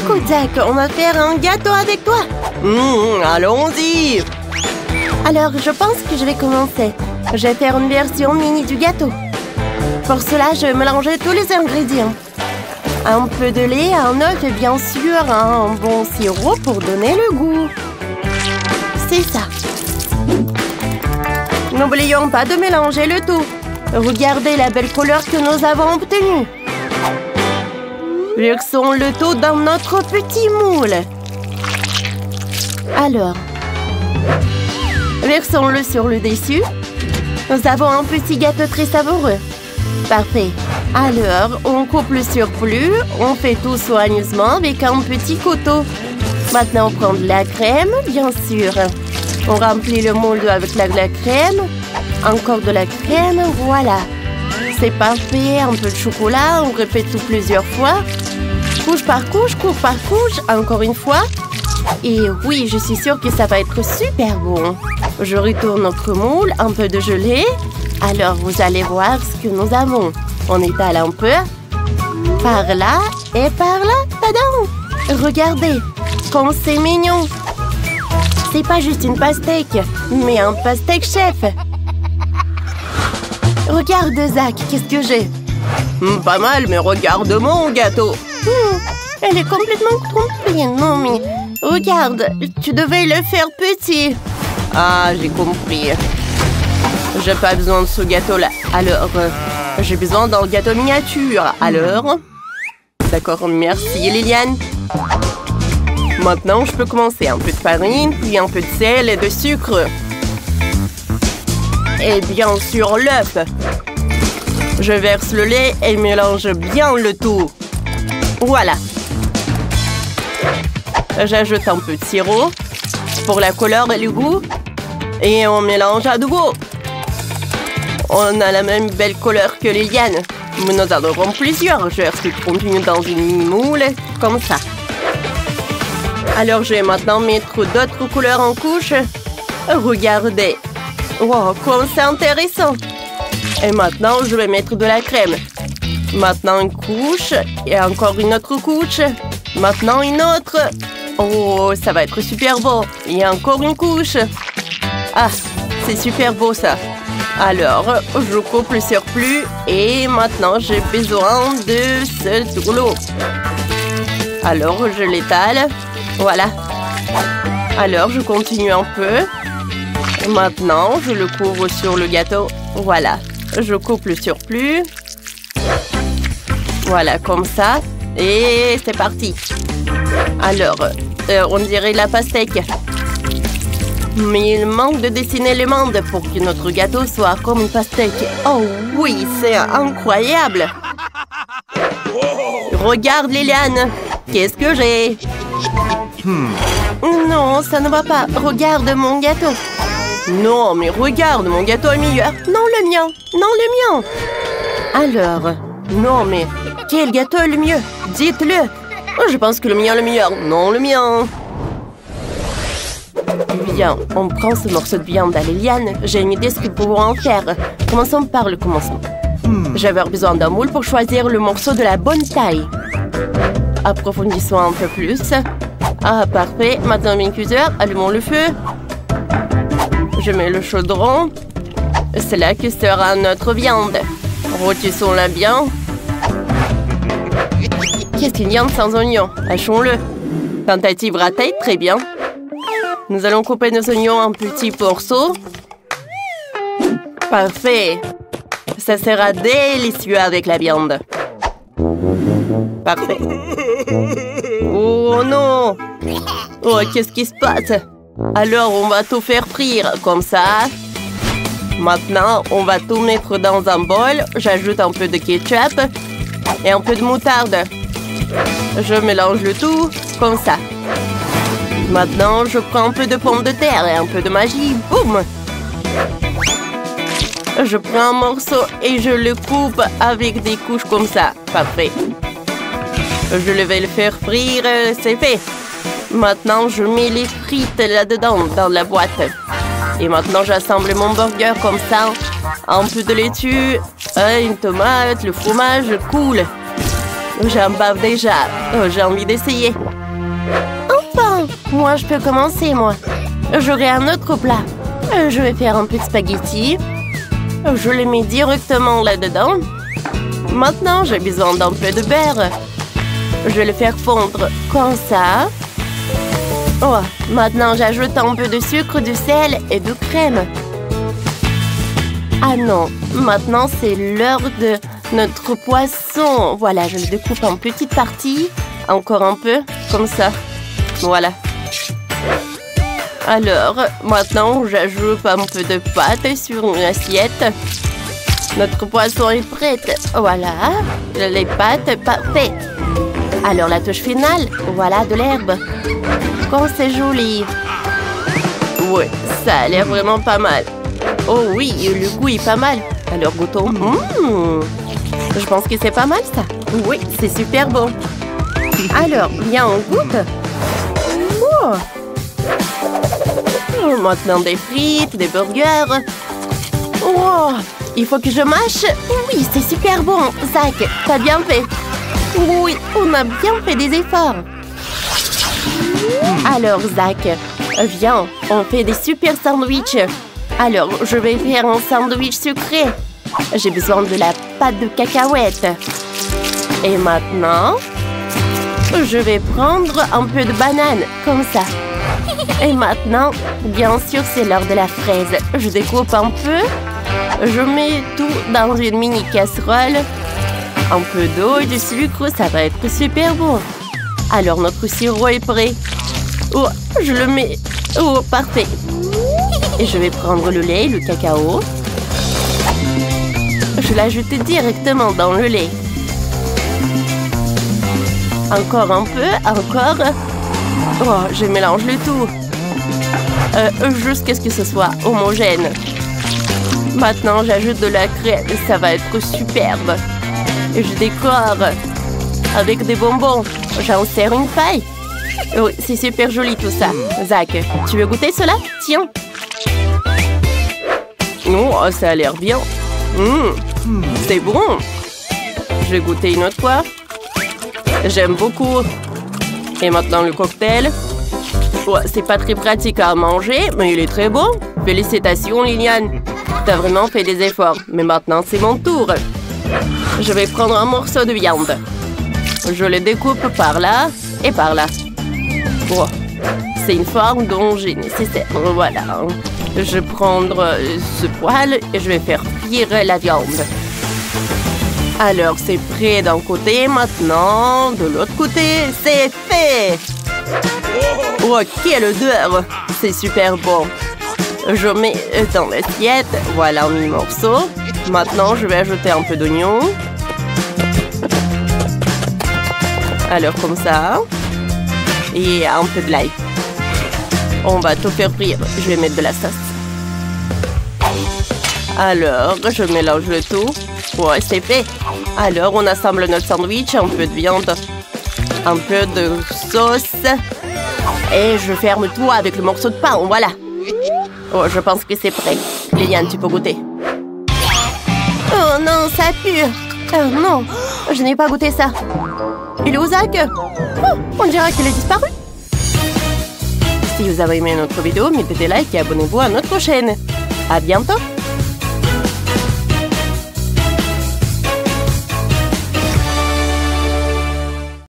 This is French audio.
Écoute, Zach, on va faire un gâteau avec toi. Allons-y. Alors, je pense que je vais commencer. Je vais faire une version mini du gâteau. Pour cela, je vais mélanger tous les ingrédients. Un peu de lait, un œuf et bien sûr un bon sirop pour donner le goût. C'est ça. N'oublions pas de mélanger le tout. Regardez la belle couleur que nous avons obtenue. Versons le tout dans notre petit moule. Alors, versons-le sur le dessus. Nous avons un petit gâteau très savoureux. Parfait. Alors, on coupe le surplus. On fait tout soigneusement avec un petit couteau. Maintenant, on prend de la crème, bien sûr. On remplit le moule avec de la crème. Encore de la crème, voilà. C'est parfait. Un peu de chocolat. On répète tout plusieurs fois. Couche par couche, encore une fois. Et oui, je suis sûre que ça va être super bon. Je retourne notre moule, un peu de gelée. Alors, vous allez voir ce que nous avons. On étale un peu. Par là et par là. Tadam! Regardez, comme c'est mignon. C'est pas juste une pastèque, mais un pastèque chef. Regarde, Zach, qu'est-ce que j'ai? Pas mal, mais regarde mon gâteau. Elle est complètement trompée. Non, mais regarde, tu devais le faire petit. Ah, j'ai compris. J'ai pas besoin de ce gâteau-là. Alors, j'ai besoin d'un gâteau miniature. Alors, d'accord, merci Liliane. Maintenant, je peux commencer. Un peu de farine, puis un peu de sel et de sucre. Et bien sûr, l'œuf. Je verse le lait et mélange bien le tout. Voilà. J'ajoute un peu de sirop pour la couleur et le goût. Et on mélange à nouveau. On a la même belle couleur que Liliane. Mais nous en aurons plusieurs. Je verse le contenu dans une mini-moule, comme ça. Alors, je vais maintenant mettre d'autres couleurs en couche. Regardez. Wow, comme c'est intéressant. Et maintenant, je vais mettre de la crème. Maintenant, une couche. Et encore une autre couche. Maintenant, une autre. Oh, ça va être super beau. Et encore une couche. Ah, c'est super beau, ça. Alors, je coupe le surplus. Et maintenant, j'ai besoin de ce rouleau. Alors, je l'étale. Voilà. Alors, je continue un peu. Maintenant, je le couvre sur le gâteau. Voilà. Je coupe le surplus. Voilà, comme ça. Et c'est parti. Alors, on dirait la pastèque. Mais il manque de dessiner les mandes pour que notre gâteau soit comme une pastèque. Oh oui, c'est incroyable. Regarde, Liliane. Qu'est-ce que j'ai? Non, ça ne va pas. Regarde mon gâteau. Non, mais regarde, mon gâteau est meilleur. Non, le mien. Non, le mien. Alors, non, mais quel gâteau est le mieux? Dites-le. Oh, je pense que le mien est le meilleur. Non, le mien. Bien, on prend ce morceau de viande à Liliane. J'ai une idée de ce que nous pouvons en faire. Commençons par le commencement. J'avais besoin d'un moule pour choisir le morceau de la bonne taille. Approfondissons un peu plus. Ah, parfait. Maintenant, une cuiseur. Allumons le feu. Je mets le chaudron. C'est là que sera notre viande. Rôtissons-la bien. Qu'est-ce qu'une viande sans oignon? Hachons-le. Tentative ratée, très bien. Nous allons couper nos oignons en petits morceaux. Parfait. Ça sera délicieux avec la viande. Parfait. Oh non! Oh, qu'est-ce qui se passe? Alors, on va tout faire frire, comme ça. Maintenant, on va tout mettre dans un bol. J'ajoute un peu de ketchup et un peu de moutarde. Je mélange le tout, comme ça. Maintenant, je prends un peu de pommes de terre et un peu de magie. Boum! Je prends un morceau et je le coupe avec des couches comme ça. Parfait. Je vais le faire frire, c'est fait. Maintenant, je mets les frites là-dedans, dans la boîte. Et maintenant, j'assemble mon burger comme ça. Un peu de laitue, une tomate, le fromage, cool. J'en bave déjà. Oh, j'ai envie d'essayer. Enfin, moi je peux commencer, moi. J'aurai un autre plat. Je vais faire un peu de spaghetti. Je les mets directement là-dedans. Maintenant, j'ai besoin d'un peu de beurre. Je vais le faire fondre comme ça. Oh, maintenant, j'ajoute un peu de sucre, du sel et de crème. Ah non, maintenant, c'est l'heure de notre poisson. Voilà, je le découpe en petites parties. Encore un peu, comme ça. Voilà. Alors, maintenant, j'ajoute un peu de pâte sur une assiette. Notre poisson est prête. Voilà, les pâtes, parfait. Alors, la touche finale, voilà de l'herbe. Oh, c'est joli. Oui, ça a l'air vraiment pas mal. Oh oui, le goût est pas mal. Alors, goûtons. Je pense que c'est pas mal, ça. Oui, c'est super bon. Alors, viens, on goûte. Oh. Maintenant, des frites, des burgers. Oh, il faut que je mâche. Oui, c'est super bon. Zach, t'as bien fait. Oui, on a bien fait des efforts. Alors, Zach, viens, on fait des super sandwichs. Alors, je vais faire un sandwich sucré. J'ai besoin de la pâte de cacahuètes. Et maintenant, je vais prendre un peu de banane, comme ça. Et maintenant, bien sûr, c'est l'heure de la fraise. Je découpe un peu. Je mets tout dans une mini casserole. Un peu d'eau et du sucre, ça va être super bon. Alors, notre sirop est prêt. Oh, je le mets. Oh, parfait. Et je vais prendre le lait, le cacao. Je l'ajoute directement dans le lait. Encore un peu, encore. Oh, je mélange le tout. Jusqu'à ce que ce soit homogène. Maintenant, j'ajoute de la crème. Ça va être superbe. Et je décore avec des bonbons. J'en sers une paille. Oui, c'est super joli tout ça. Zach, tu veux goûter cela? Tiens. Oh, ça a l'air bien. C'est bon. Je vais goûter une autre fois. J'aime beaucoup. Et maintenant, le cocktail. Oh, c'est pas très pratique à manger, mais il est très bon. Félicitations, Liliane. T'as vraiment fait des efforts. Mais maintenant, c'est mon tour. Je vais prendre un morceau de viande. Je le découpe par là et par là. Oh, c'est une forme dont j'ai nécessaire. Voilà. Je vais prendre ce poêle et je vais faire cuire la viande. Alors, c'est prêt d'un côté. Maintenant, de l'autre côté, c'est fait. Oh, quelle odeur! C'est super bon. Je mets dans l'assiette. Voilà un morceau. Maintenant, je vais ajouter un peu d'oignon. Alors, comme ça. Et un peu de l'ail. On va tout faire frire. Je vais mettre de la sauce. Alors, je mélange le tout. Ouais, c'est fait. Alors, on assemble notre sandwich. Un peu de viande. Un peu de sauce. Et je ferme tout avec le morceau de pain. Voilà. Oh, je pense que c'est prêt. Liliane, tu peux goûter. Oh non, ça pue. Oh non, je n'ai pas goûté ça. Il est où, Zach? Oh, on dirait qu'il est disparu. Si vous avez aimé notre vidéo, mettez des likes et abonnez-vous à notre chaîne. À bientôt.